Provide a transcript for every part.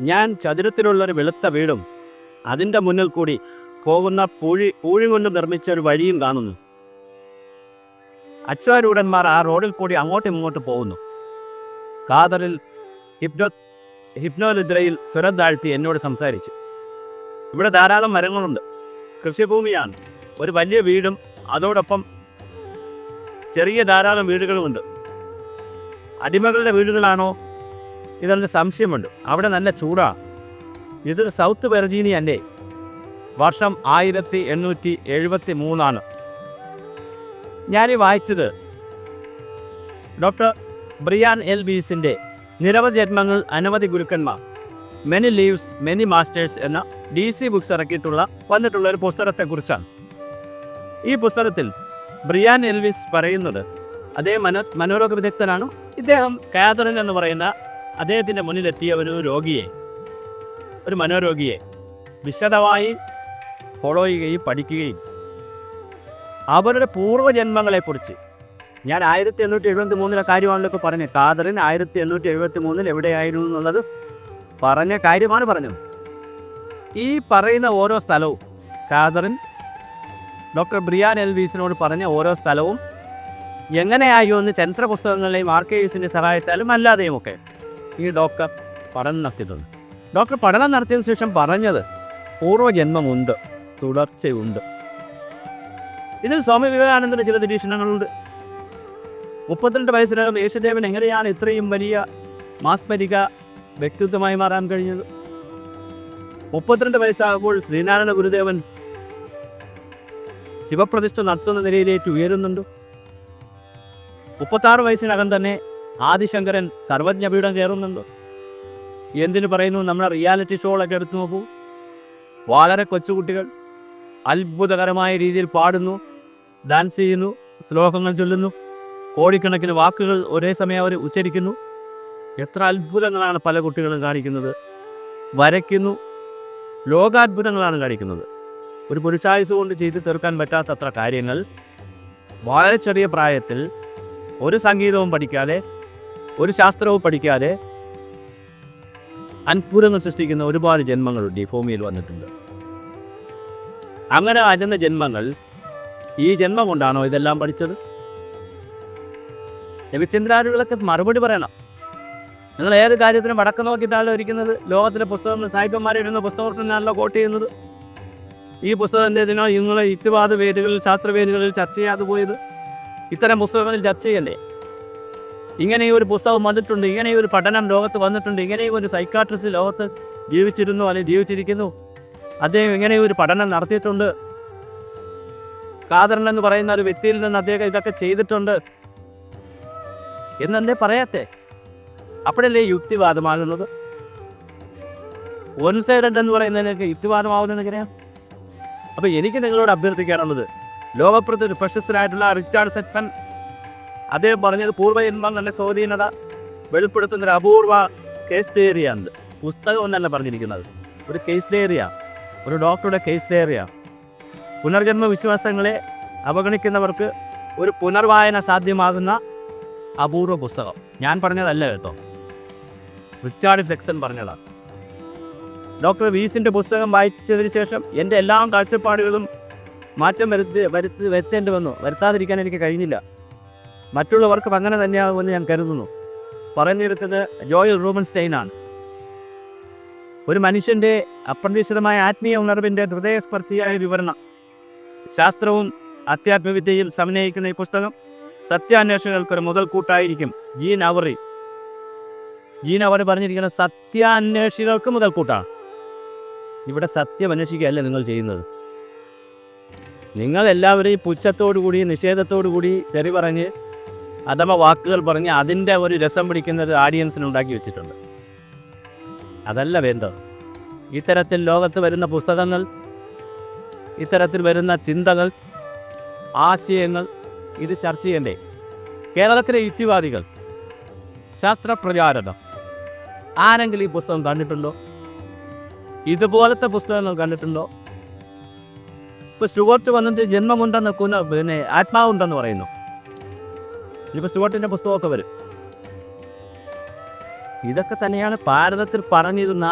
ഞാൻ ചതുരത്തിലുള്ളൊരു വെളുത്ത വീടും അതിൻ്റെ മുന്നിൽ കൂടി പോകുന്ന പൂഴി കൊണ്ട് നിർമ്മിച്ച ഒരു വഴിയും കാണുന്നു. അശ്വാരൂഢന്മാർ ആ റോഡിൽ കൂടി അങ്ങോട്ടും ഇങ്ങോട്ടും പോകുന്നു. ഖാദറിൽ ഹിപ്നോനിദ്രയിൽ സ്വരം താഴ്ത്തി എന്നോട് സംസാരിച്ചു. ഇവിടെ ധാരാളം മരങ്ങളുണ്ട്, കൃഷിഭൂമിയാണ്, ഒരു വലിയ വീടും അതോടൊപ്പം ചെറിയ ധാരാളം വീടുകളുമുണ്ട്. അടിമകളുടെ വീടുകളാണോ ഇതെന്ന് സംശയമുണ്ട്. അവിടെ നല്ല ചൂടാണ്. ഇതൊരു സൗത്ത് വെർജീനിയ അല്ലേ? വർഷം 1873. ഞാനീ വായിച്ചത് ഡോക്ടർ ബ്രിയാൻ എൽ ബീസിൻ്റെ നിരവധി ജന്മങ്ങൾ അനവധി ഗുരുക്കന്മാർ, മെനി ലീവ്സ് മെനി മാസ്റ്റേഴ്സ് എന്ന DC ബുക്സ് ഇറക്കിയിട്ടുള്ള ഒരു പുസ്തകത്തെക്കുറിച്ചാണ്. ഈ പുസ്തകത്തിൽ ബ്രിയാൻ എൽവിസ് പറയുന്നത്, അദ്ദേഹം മനോരോഗ വിദഗ്ധനാണ്. ഇദ്ദേഹം കാതറിൻ എന്ന് പറയുന്ന അദ്ദേഹത്തിൻ്റെ മുന്നിലെത്തിയ ഒരു മനോരോഗിയെ വിശദമായി ഫോളോ ചെയ്യുകയും പഠിക്കുകയും അവരുടെ പൂർവ്വജന്മങ്ങളെക്കുറിച്ച്, ഞാൻ 1873 കാര്യമാണല്ലോ ഇപ്പോൾ പറഞ്ഞത്. ഖാദറിൻ 1873 എവിടെയായിരുന്നു എന്നുള്ളത് പറഞ്ഞ കാര്യമാണ് പറഞ്ഞത്. ഈ പറയുന്ന ഓരോ സ്ഥലവും ഖാദറിൻ ഡോക്ടർ ബ്രിയാൻ എൽവീസിനോട് പറഞ്ഞ ഓരോ സ്ഥലവും എങ്ങനെയായോ എന്ന് ചരിത്ര പുസ്തകങ്ങളിലെയും ആർക്കൈവ്സിൻ്റെ സഹായത്താലും അല്ലാതെയുമൊക്കെ ഈ ഡോക്ടർ പഠനം നടത്തിയിട്ടുണ്ട്. ഡോക്ടർ പഠനം നടത്തിയതിനു ശേഷം പറഞ്ഞത് പൂർവ്വജന്മമുണ്ട്, തുടർച്ചയുണ്ട്. ഇതിൽ സ്വാമി വിവേകാനന്ദൻ്റെ ചില നിരീക്ഷണങ്ങളുണ്ട്. 32 വയസ്സിനകം യേശുദേവൻ എങ്ങനെയാണ് ഇത്രയും വലിയ മാസ്മരിക വ്യക്തിത്വമായി മാറാൻ കഴിഞ്ഞത്? 32 വയസ്സാകുമ്പോൾ ശ്രീനാരായണ ഗുരുദേവൻ ശിവപ്രതിഷ്ഠ നടത്തുന്ന നിലയിലേക്ക് ഉയരുന്നുണ്ട്. 36 വയസ്സിനകം തന്നെ ആദിശങ്കരൻ സർവജ്ഞപീഠം കയറുന്നുണ്ട്. എന്തിനു പറയുന്നു? നമ്മുടെ റിയാലിറ്റി ഷോകളൊക്കെ എടുത്തു നോക്കൂ. വളരെ കൊച്ചുകുട്ടികൾ അത്ഭുതകരമായ രീതിയിൽ പാടുന്നു, ഡാൻസ് ചെയ്യുന്നു, ശ്ലോകങ്ങൾ ചൊല്ലുന്നു, കോടിക്കണക്കിന് വാക്കുകൾ ഒരേ സമയം അവർ ഉച്ചരിക്കുന്നു. എത്ര അത്ഭുതങ്ങളാണ് പല കുട്ടികളും കാണിക്കുന്നത്. വരയ്ക്കുന്നു, ലോകാത്ഭുതങ്ങളാണ് കാണിക്കുന്നത്. ഒരു പുരുഷായുസ് കൊണ്ട് ചെയ്തു തീർക്കാൻ പറ്റാത്തത്ര കാര്യങ്ങൾ വളരെ ചെറിയ പ്രായത്തിൽ ഒരു സംഗീതവും പഠിക്കാതെ, ഒരു ശാസ്ത്രവും പഠിക്കാതെ അത്ഭുതങ്ങൾ സൃഷ്ടിക്കുന്ന ഒരുപാട് ജന്മങ്ങളുണ്ട് ഈ ഭൂമിയിൽ വന്നിട്ടുണ്ട്. അങ്ങനെ വരുന്ന ജന്മങ്ങൾ, ഈ ജന്മം കൊണ്ടാണോ ഇതെല്ലാം പഠിച്ചത്? രവിചന്ദ്രാദികളൊക്കെ മറുപടി പറയണം. നിങ്ങൾ ഏത് കാര്യത്തിനും വടക്ക് നോക്കിയിട്ടാണല്ലോ ഇരിക്കുന്നത്. ലോകത്തിലെ പുസ്തകങ്ങൾ സാഹിത്യന്മാരെഴുതുന്ന പുസ്തകത്തിനാണല്ലോ കോട്ട് ചെയ്യുന്നത്. ഈ പുസ്തകം എന്തിനോ നിങ്ങളെ യുക്തിവാദ വേദികളിൽ, ശാസ്ത്രവേദികളിൽ ചർച്ച ചെയ്യാതെ പോയത്? ഇത്തരം പുസ്തകങ്ങളിൽ ചർച്ച ചെയ്യണ്ടേ? ഇങ്ങനെയും ഒരു പുസ്തകം വന്നിട്ടുണ്ട്, ഇങ്ങനെയും ഒരു പഠനം ലോകത്ത് വന്നിട്ടുണ്ട്, ഇങ്ങനെയും ഒരു സൈക്കാട്രിസ്റ്റ് ലോകത്ത് ജീവിച്ചിരുന്നു അല്ലെങ്കിൽ ജീവിച്ചിരിക്കുന്നു, അദ്ദേഹം ഇങ്ങനെയും ഒരു പഠനം നടത്തിയിട്ടുണ്ട്, ഖാദറിൻ എന്ന് പറയുന്ന ഒരു വ്യക്തിയിൽ നിന്ന് അദ്ദേഹം ഇതൊക്കെ ചെയ്തിട്ടുണ്ട് എന്നെന്തേ പറയാത്തേ? അപ്പോഴല്ലേ യുക്തിവാദമാകുന്നത്? വൺ സൈഡഡ് എന്ന് പറയുന്നതിനൊക്കെ യുക്തിവാദമാവുന്നത് എങ്ങനെയാണ്? അപ്പോൾ എനിക്ക് നിങ്ങളോട് അഭ്യർത്ഥിക്കാനുള്ളത്, പ്രശസ്തനായിട്ടുള്ള റിച്ചാർഡ് സെറ്റ്മൻ അദ്ദേഹം പറഞ്ഞത് പൂർവ്വജന്മങ്ങളുടെ സ്വാധീനത വെളിപ്പെടുത്തുന്നൊരു അപൂർവ കേസ് ഡയറിയാണ്. പുസ്തകം ഒന്നല്ല പറഞ്ഞിരിക്കുന്നത്, ഒരു കേസ് ഡയറിയ, ഒരു ഡോക്ടറുടെ കേസ് ഡയറിയ. പുനർജന്മ വിശ്വാസങ്ങളെ അവഗണിക്കുന്നവർക്ക് ഒരു പുനർവായന സാധ്യമാകുന്ന അപൂർവ പുസ്തകം. ഞാൻ പറഞ്ഞതല്ല കേട്ടോ, റിച്ചാർഡ് ഫ്ലെക്സൺ പറഞ്ഞതാണ്. ഡോക്ടർ വീസിൻ്റെ പുസ്തകം വായിച്ചതിന് ശേഷം എൻ്റെ എല്ലാ കാഴ്ചപ്പാടുകളും മാറ്റം വരുത്തേണ്ടി വന്നു. വരുത്താതിരിക്കാൻ എനിക്ക് കഴിഞ്ഞില്ല. മറ്റുള്ളവർക്കും അങ്ങനെ തന്നെയാകുമെന്ന് ഞാൻ കരുതുന്നു. പറഞ്ഞിരുന്നത് ജോയൽ റൂബൻസ്റ്റൈനാണ്. ഒരു മനുഷ്യൻ്റെ അപ്രതീക്ഷിതമായ ആത്മീയ ഉണർവിൻ്റെ ഹൃദയസ്പർശിയായ വിവരണം ശാസ്ത്രവും അധ്യാത്മവിദ്യയും സമന്വയിക്കുന്ന ഈ പുസ്തകം സത്യാന്വേഷകർക്കൊരു മുതൽക്കൂട്ടായിരിക്കും. ജീൻ അവറി പറഞ്ഞിരിക്കുന്ന സത്യാന്വേഷികൾക്ക് മുതൽക്കൂട്ടാണ്. ഇവിടെ സത്യം അന്വേഷിക്കുകയല്ല നിങ്ങൾ ചെയ്യുന്നത്. നിങ്ങൾ എല്ലാവരെയും പുച്ഛത്തോടു കൂടി, നിഷേധത്തോടു കൂടി തെറി പറഞ്ഞ്, അഥവാ വാക്കുകൾ പറഞ്ഞ് അതിൻ്റെ ഒരു രസം പിടിക്കുന്നത് ആഡിയൻസിനുണ്ടാക്കി വെച്ചിട്ടുണ്ട്. അതല്ല വേണ്ടത്. ഇത്തരത്തിൽ ലോകത്ത് വരുന്ന പുസ്തകങ്ങൾ, ഇത്തരത്തിൽ വരുന്ന ചിന്തകൾ, ആശയങ്ങൾ ഇത് ചർച്ച ചെയ്യണ്ടേ? കേരളത്തിലെ യുക്തിവാദികൾ, ശാസ്ത്രപ്രചാരണം ആരെങ്കിലും ഈ പുസ്തകം കണ്ടിട്ടുണ്ടോ? ഇതുപോലത്തെ പുസ്തകങ്ങൾ കണ്ടിട്ടുണ്ടോ? ഇപ്പോൾ സ്റ്റുവർട്ട് വന്നിട്ട് ജന്മമുണ്ടെന്ന് ആത്മാവുണ്ടെന്ന് പറയുന്നു. ഇപ്പോൾ സ്റ്റുവർട്ടിൻ്റെ പുസ്തകമൊക്കെ വരും. ഇതൊക്കെ തന്നെയാണ് ഭാരതത്തിൽ പറഞ്ഞിരുന്ന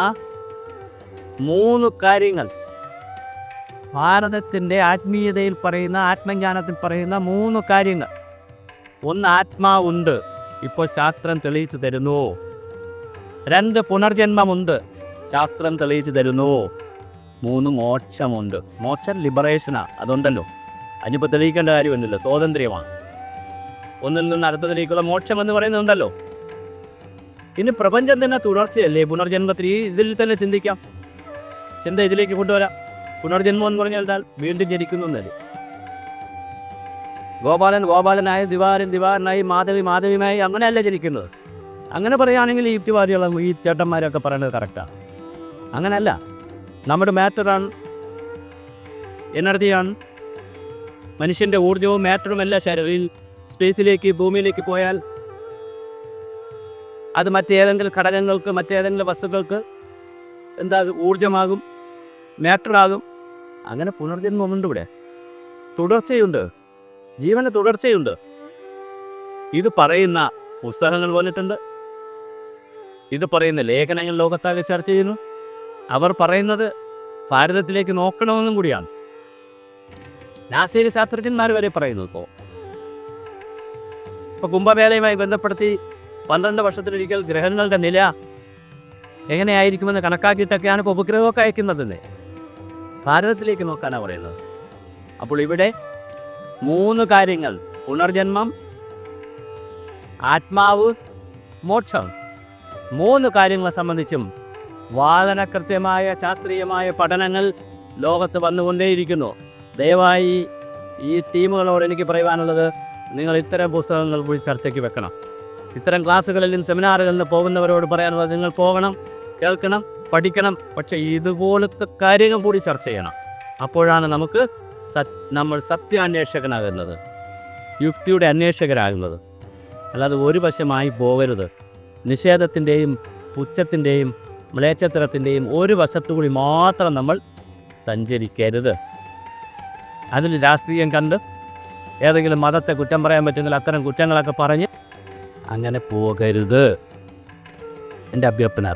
3 കാര്യങ്ങൾ. ഭാരതത്തിൻ്റെ ആത്മീയതയിൽ പറയുന്ന, ആത്മജ്ഞാനത്തിൽ പറയുന്ന 3 കാര്യങ്ങൾ. 1, ആത്മാവുണ്ട്, ഇപ്പോൾ ശാസ്ത്രം തെളിയിച്ചു തരുന്നു. 2, പുനർജന്മമുണ്ട്, ശാസ്ത്രം തെളിയിച്ചു തരുന്നു. 3, മോക്ഷമുണ്ട്. മോക്ഷം ലിബറേഷനാണ്, അതുണ്ടല്ലോ. അതിനിപ്പോൾ തെളിയിക്കേണ്ട കാര്യമൊന്നുമില്ല, സ്വാതന്ത്ര്യമാണ്. ഒന്നിൽ നിന്ന് അടുത്തതിലേക്കുള്ള മോക്ഷം എന്ന് പറയുന്നുണ്ടല്ലോ. ഇനി പ്രപഞ്ചം തന്നെ തുടർച്ചയല്ലേ പുനർജന്മത്തിൽ? ഇതിൽ തന്നെ ചിന്തിക്കാം, ചിന്ത ഇതിലേക്ക് കൊണ്ടുവരാം. പുനർജന്മം എന്ന് പറഞ്ഞാൽ വീണ്ടും ജനിക്കുന്നല്ലേ. ഗോപാലൻ ഗോപാലനായി, ദിവാരൻ ദിവാരനായി, മാധവി മാധവിയുമായി അങ്ങനെയല്ല ജനിക്കുന്നത്. അങ്ങനെ പറയുകയാണെങ്കിൽ ഈ യുക്തിവാദികളും ഈ ചേട്ടന്മാരൊക്കെ പറയുന്നത് കറക്റ്റാണ്. അങ്ങനെയല്ല. നമ്മുടെ മാറ്ററാണ്, എനർജിയാണ്. മനുഷ്യൻ്റെ ഊർജ്ജവും മാറ്ററും എല്ലാം ശരീരത്തിൽ സ്പേസിലേക്ക്, ഭൂമിയിലേക്ക് പോയാൽ അത് മറ്റേതെങ്കിലും ഘടകങ്ങൾക്ക്, മറ്റേതെങ്കിലും വസ്തുക്കൾക്ക് ഊർജ്ജമാകും, മാറ്ററാകും. അങ്ങനെ പുനർജന്മമുണ്ട്. ഇവിടെ തുടർച്ചയുണ്ട്, ജീവന് തുടർച്ചയുണ്ട്. ഇത് പറയുന്ന പുസ്തകങ്ങൾ വന്നിട്ടുണ്ട്, ഇത് പറയുന്ന ലേഖനങ്ങൾ ലോകത്താകെ ചർച്ച ചെയ്യുന്നു. അവർ പറയുന്നത് ഭാരതത്തിലേക്ക് നോക്കണമെന്നും കൂടിയാണ്. നാസയിലെ ശാസ്ത്രജ്ഞന്മാർ വരെ പറയുന്നു. ഇപ്പോൾ കുംഭമേളയുമായി ബന്ധപ്പെടുത്തി 12 വർഷത്തിലൊരിക്കൽ ഗ്രഹങ്ങളുടെ നില എങ്ങനെയായിരിക്കുമെന്ന് കണക്കാക്കിയിട്ടൊക്കെയാണ് ഇപ്പോൾ ഉപഗ്രഹമൊക്കെ അയക്കുന്നതെന്ന്. ഭാരതത്തിലേക്ക് നോക്കാനാണ് പറയുന്നത്. അപ്പോൾ ഇവിടെ 3 കാര്യങ്ങൾ: പുനർജന്മം, ആത്മാവ്, മോക്ഷം. 3 കാര്യങ്ങളെ സംബന്ധിച്ചും വളരെ കൃത്യമായ ശാസ്ത്രീയമായ പഠനങ്ങൾ ലോകത്ത് വന്നുകൊണ്ടേയിരിക്കുന്നു. ദയവായി ഈ ടീമുകളോട് എനിക്ക് പറയുവാനുള്ളത്, നിങ്ങൾ ഇത്തരം പുസ്തകങ്ങൾ കൂടി ചർച്ചയ്ക്ക് വെക്കണം. ഇത്തരം ക്ലാസ്സുകളിലും സെമിനാറുകളിലും പോകുന്നവരോട് പറയാനുള്ളത്, നിങ്ങൾ പോകണം, കേൾക്കണം, പഠിക്കണം. പക്ഷേ ഇതുപോലത്തെ കാര്യങ്ങൾ കൂടി ചർച്ച ചെയ്യണം. അപ്പോഴാണ് നമ്മൾ സത്യാന്വേഷകനാകുന്നത്, യുക്തിയുടെ അന്വേഷകരാകുന്നത്. അല്ലാതെ ഒരു വശമായി പോകരുത്. നിഷേധത്തിൻ്റെയും പുച്ഛത്തിൻ്റെയും മ്ലേച്ഛത്തരത്തിൻ്റെയും ഒരു വശത്തുകൂടി മാത്രം നമ്മൾ സഞ്ചരിക്കരുത്. അതിൽ രാഷ്ട്രീയം കണ്ട് ഏതെങ്കിലും മതത്തെ കുറ്റം പറയാൻ പറ്റുമെങ്കിൽ അത്തരം കുറ്റങ്ങളൊക്കെ പറഞ്ഞ് അങ്ങനെ പോകരുത്. എൻ്റെ അഭ്യർത്ഥന.